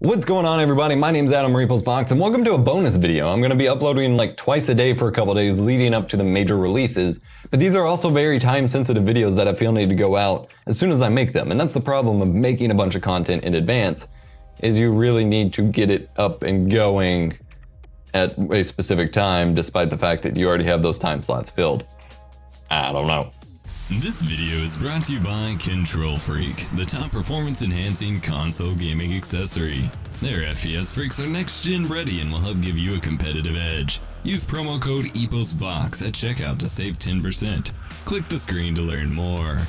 What's going on, everybody? My name's Adam Fox, and welcome to a bonus video. I'm going to be uploading like twice a day for a couple days leading up to the major releases, but these are also very time-sensitive videos that I feel need to go out as soon as I make them, and that's the problem of making a bunch of content in advance, is you really need to get it up and going at a specific time, despite the fact that you already have those time slots filled. I don't know. This video is brought to you by Control Freak, the top performance-enhancing console gaming accessory. Their FPS freaks are next-gen ready and will help give you a competitive edge. Use promo code EPOSVOX at checkout to save 10%. Click the screen to learn more.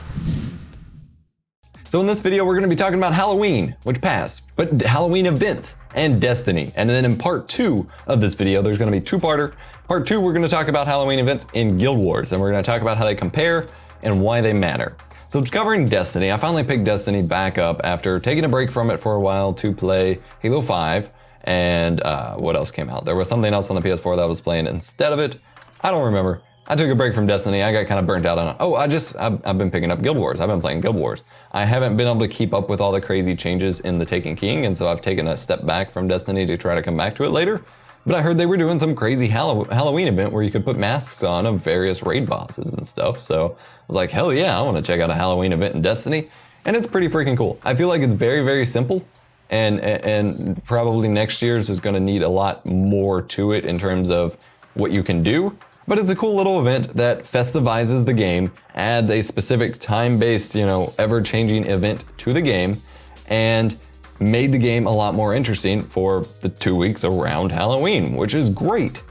So in this video, we're going to be talking about Halloween, which passed, but Halloween events and Destiny. And then in part 2 of this video, there's going to be two-parter. Part 2, we're going to talk about Halloween events in Guild Wars, and we're going to talk about how they compare and why they matter. So covering Destiny, I finally picked Destiny back up after taking a break from it for a while to play Halo 5, and what else came out? There was something else on the PS4 that I was playing instead of it. I don't remember. I took a break from Destiny. I got kind of burnt out on it. Oh, I've been picking up Guild Wars. I've been playing Guild Wars. I haven't been able to keep up with all the crazy changes in the Taken King, and so I've taken a step back from Destiny to try to come back to it later. But I heard they were doing some crazy Halloween event where you could put masks on of various raid bosses and stuff. So I was like, hell yeah, I want to check out a Halloween event in Destiny. And it's pretty freaking cool. I feel like it's very, very simple. And probably next year's is going to need a lot more to it in terms of what you can do. But it's a cool little event that festivizes the game, adds a specific time-based, ever-changing event to the game, and made the game a lot more interesting for the 2 weeks around Halloween, which is great.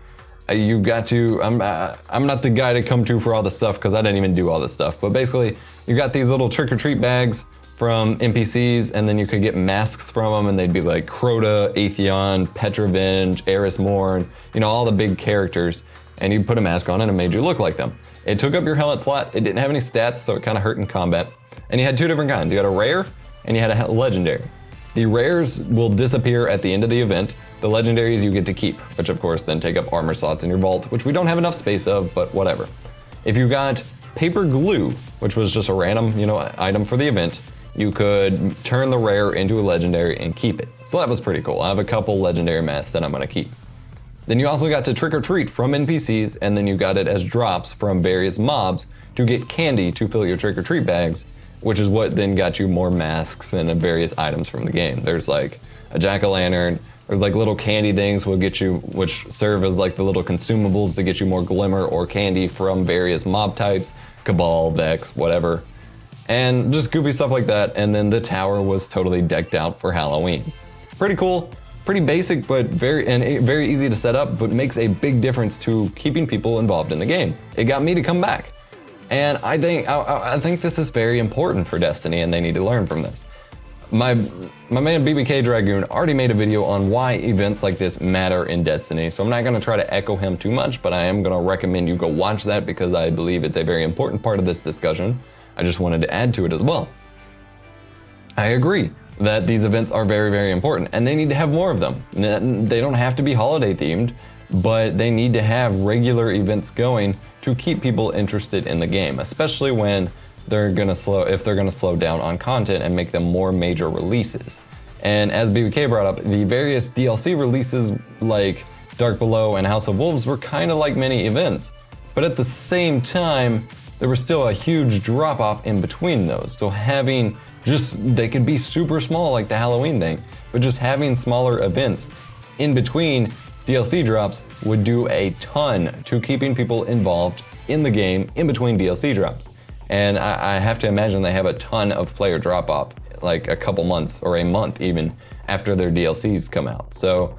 You got to, I'm not the guy to come to for all this stuff because I didn't even do all this stuff, but basically you got these little trick-or-treat bags from NPCs, and then you could get masks from them, and they'd be like Crota, Atheon, Petrovenge, Eris Morn, all the big characters, and you put a mask on and it made you look like them. It took up your helmet slot, it didn't have any stats, so it kind of hurt in combat, and you had two different kinds. You had a rare, and you had a legendary. The rares will disappear at the end of the event. The legendaries you get to keep, which of course then take up armor slots in your vault, which we don't have enough space of, but whatever. If you got paper glue, which was just a random, item for the event, you could turn the rare into a legendary and keep it. So that was pretty cool. I have a couple legendary masks that I'm gonna keep. Then you also got to trick or treat from NPCs, and then you got it as drops from various mobs to get candy to fill your trick or treat bags, which is what then got you more masks and various items from the game. There's like a jack-o'-lantern, there's like little candy things which serve as like the little consumables to get you more glimmer or candy from various mob types, Cabal, Vex, whatever. And just goofy stuff like that, and then the tower was totally decked out for Halloween. Pretty cool, pretty basic, but very easy to set up, but makes a big difference to keeping people involved in the game. It got me to come back. And I think this is very important for Destiny, and they need to learn from this. My man BBK Dragoon already made a video on why events like this matter in Destiny, so I'm not going to try to echo him too much, but I am going to recommend you go watch that because I believe it's a very important part of this discussion. I just wanted to add to it as well. I agree that these events are very, very important, and they need to have more of them. They don't have to be holiday themed, but they need to have regular events going to keep people interested in the game, especially when if they're gonna slow down on content and make them more major releases. And as BBK brought up, the various DLC releases like Dark Below and House of Wolves were kind of like mini events, but at the same time, there was still a huge drop off in between those. So they could be super small like the Halloween thing, but just having smaller events in between DLC drops would do a ton to keeping people involved in the game in between DLC drops. And I have to imagine they have a ton of player drop off, like a couple months or a month even after their DLCs come out. So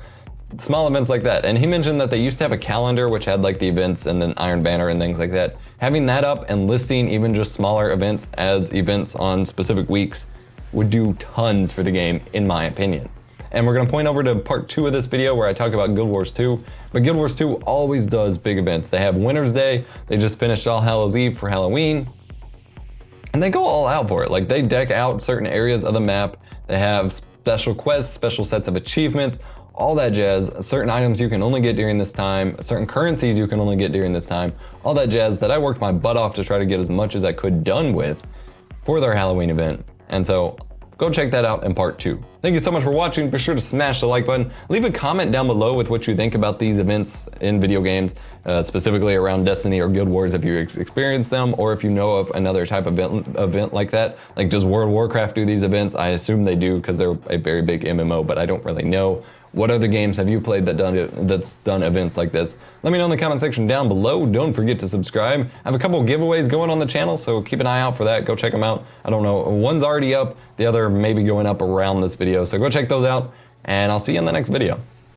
small events like that. And he mentioned that they used to have a calendar which had like the events and then Iron Banner and things like that. Having that up and listing even just smaller events as events on specific weeks would do tons for the game, in my opinion. And we're going to point over to part 2 of this video where I talk about Guild Wars 2. But Guild Wars 2 always does big events. They have Winter's Day, they just finished All Hallows Eve for Halloween, and they go all out for it. Like, they deck out certain areas of the map, they have special quests, special sets of achievements, all that jazz, certain items you can only get during this time, certain currencies you can only get during this time, all that jazz that I worked my butt off to try to get as much as I could done with for their Halloween event. And so go check that out in part 2. Thank you so much for watching. Be sure to smash the like button. Leave a comment down below with what you think about these events in video games, specifically around Destiny or Guild Wars if you experienced them, or if you know of another type of event like that. Like, does World of Warcraft do these events? I assume they do because they're a very big MMO, but I don't really know. What other games have you played that's done events like this? Let me know in the comment section down below. Don't forget to subscribe. I have a couple giveaways going on the channel, so keep an eye out for that. Go check them out. I don't know, one's already up, the other may be going up around this video, so go check those out, and I'll see you in the next video.